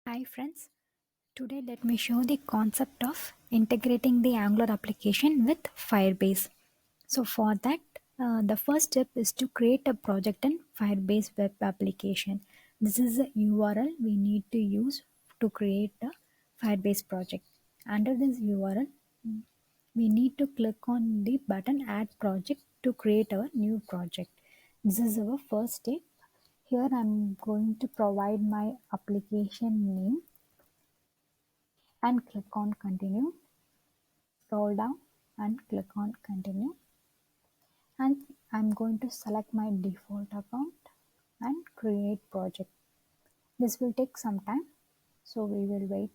Hi friends, today let me show the concept of integrating the Angular application with Firebase. So for that, the first step is to create a project in Firebase web application. This is the URL we need to use to create a Firebase project. Under this URL, we need to click on the button add project to create our new project. This is our first step. Here I'm going to provide my application name and click on continue. Scroll down and click on continue, and I'm going to select my default account and create project. This will take some time, so we will wait.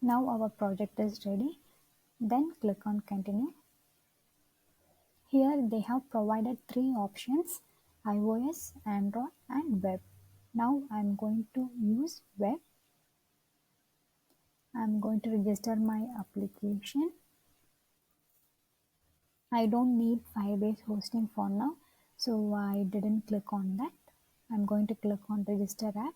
Now our project is ready. Then click on continue. Here they have provided three options: iOS, Android and web. Now I'm going to use web. I'm going to register my application. I don't need Firebase hosting for now, so I didn't click on that. I'm going to click on register app.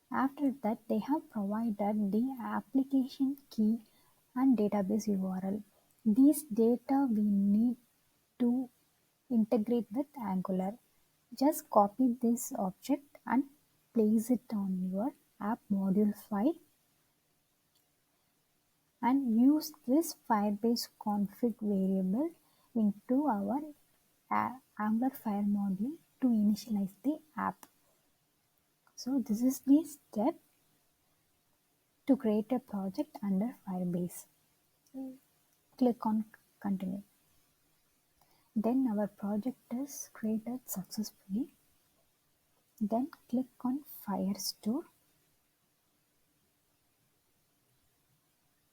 After that, they have provided the application key and database URL. These data we need to integrate with Angular. Just copy this object and place it on your app module file and use this Firebase config variable into our Angular Fire module to initialize the app. So this is the step to create a project under Firebase. Click on continue. Then our project is created successfully. Then click on Firestore.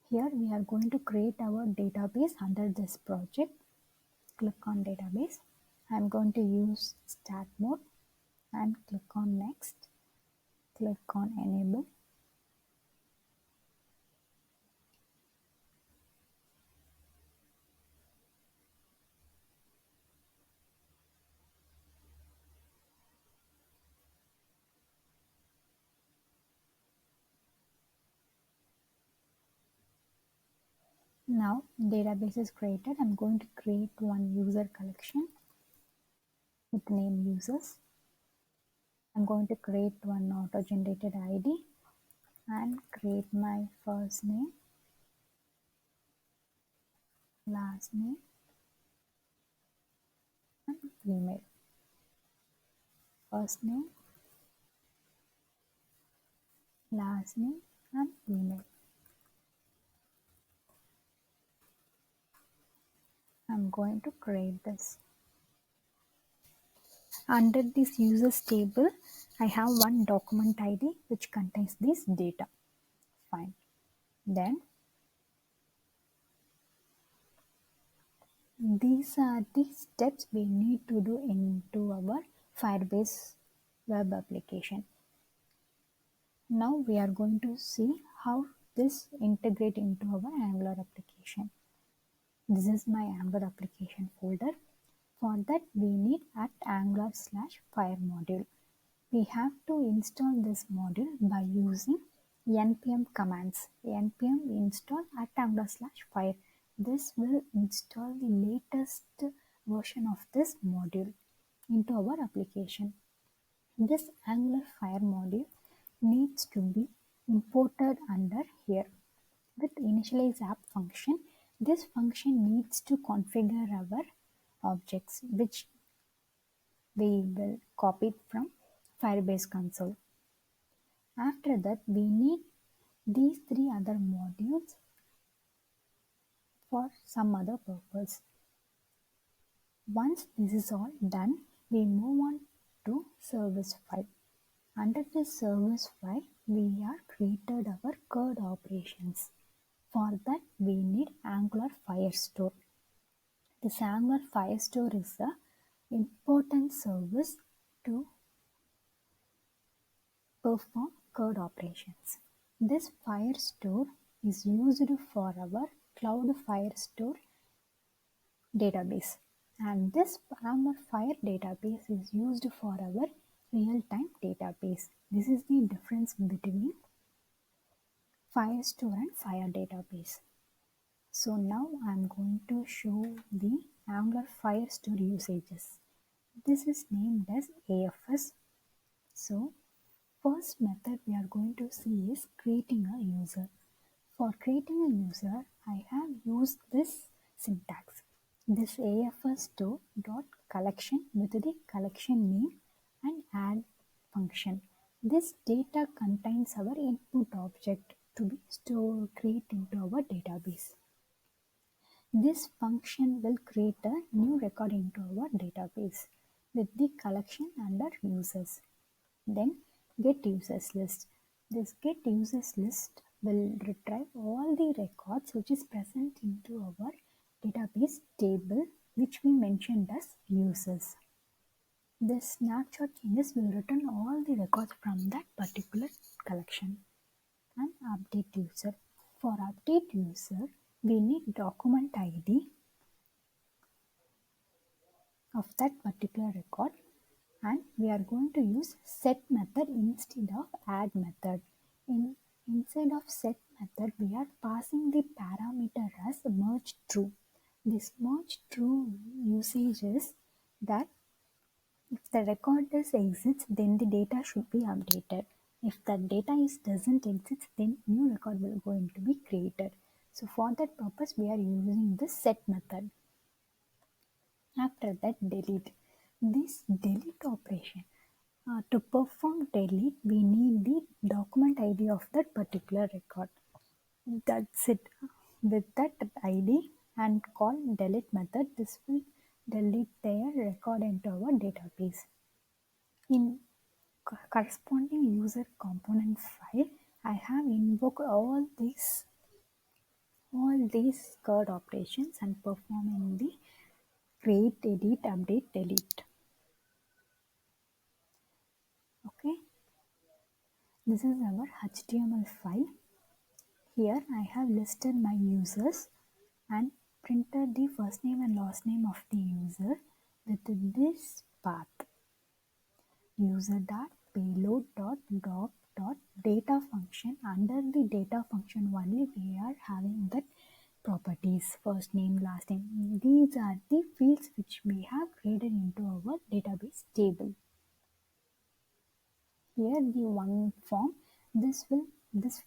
Here we are going to create our database under this project. Click on database. I'm going to use start mode and click on next. Click on enable. Now database is created. I'm going to create one user collection with name users. I'm going to create one auto-generated ID and create my first name, last name and email. First name, last name and email. I'm going to create this. Under this users table, I have one document ID which contains this data. Fine. Then these are the steps we need to do into our Firebase web application. Now we are going to see how this integrate into our Angular application. This is my Angular application folder. For that we need @angular/fire module. We have to install this module by using npm commands. Npm install @angular/fire. This will install the latest version of this module into our application. This Angular Fire module needs to be imported under here. With initialize app function, this function needs to configure our objects which we will copy from Firebase console. After that, we need these three other modules for some other purpose. Once this is all done, we move on to service file. Under this service file, we are created our CRUD operations. For that, we need Angular Firestore. This Angular Firestore is a important service to perform CRUD operations. This Firestore is used for our cloud Firestore database, and this our Fire database is used for our real-time database. This is the difference between Firestore and Fire database. So now I'm going to show the Angular Firestore usages. This is named as AFS. So first method we are going to see is creating a user. For creating a user, I have used this syntax. This AFS dot collection with the collection name and add function. This data contains our input object to be stored create into our database. This function will create a new record into our database with the collection under users. Then get users list. This get users list will retrieve all the records which is present into our database table which we mentioned as users. This snapshot changes will return all the records from that particular collection. And update user. For update user, we need document ID of that particular record, and we are going to use set method instead of add method. Instead of set method, we are passing the parameter as merge true. This merge true usage is that if the record exists, then the data should be updated. If the data doesn't exist, then new record will going to be created. So for that purpose, we are using the set method. After that, delete. This delete operation. To perform delete, we need the document ID of that particular record. That's it. With that ID and call delete method, this will delete their record into our database. In corresponding user component file, I have invoked all these CRUD operations and performing the create, edit, update, delete. Okay, this is our HTML file. Here I have listed my users and printed the first name and last name of the user with this path. User.payload.drop.data function. Under the data function only we are having that properties, first name, last name. These are the fields which we have created into our database table. Here the one form, this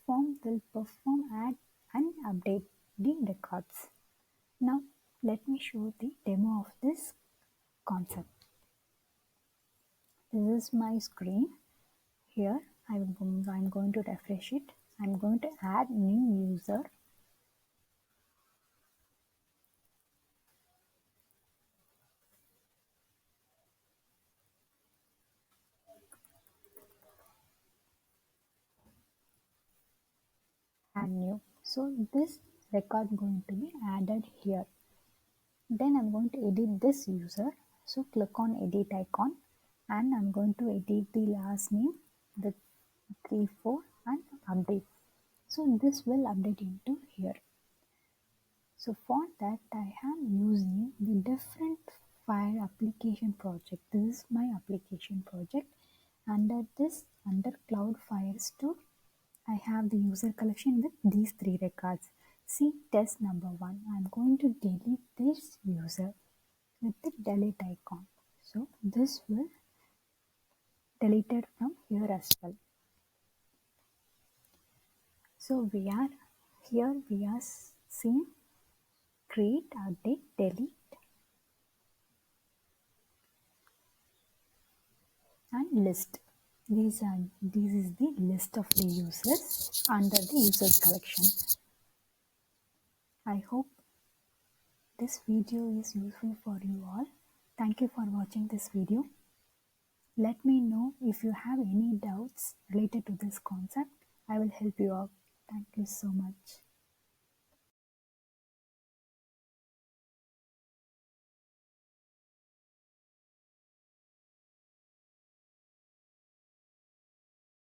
form will perform add and update the records. Now let me show the demo of this concept. This is my screen. Here I'm going to refresh it. I'm going to add new user. Add new. So this record going to be added here. Then I'm going to edit this user. So click on edit icon and I'm going to edit the last name with 34 and update. So this will update into here. So for that I am using the different file application project. This is my application project. Under Cloud Firestore, I have the user collection with these three records. See test number 1. I'm going to delete this user with the delete icon. So this will deleted from here as well. So we are seeing create, update, delete and list. This is the list of the users under the users collection. I hope this video is useful for you all. Thank you for watching this video. Let me know if you have any doubts related to this concept. I will help you out. Thank you so much.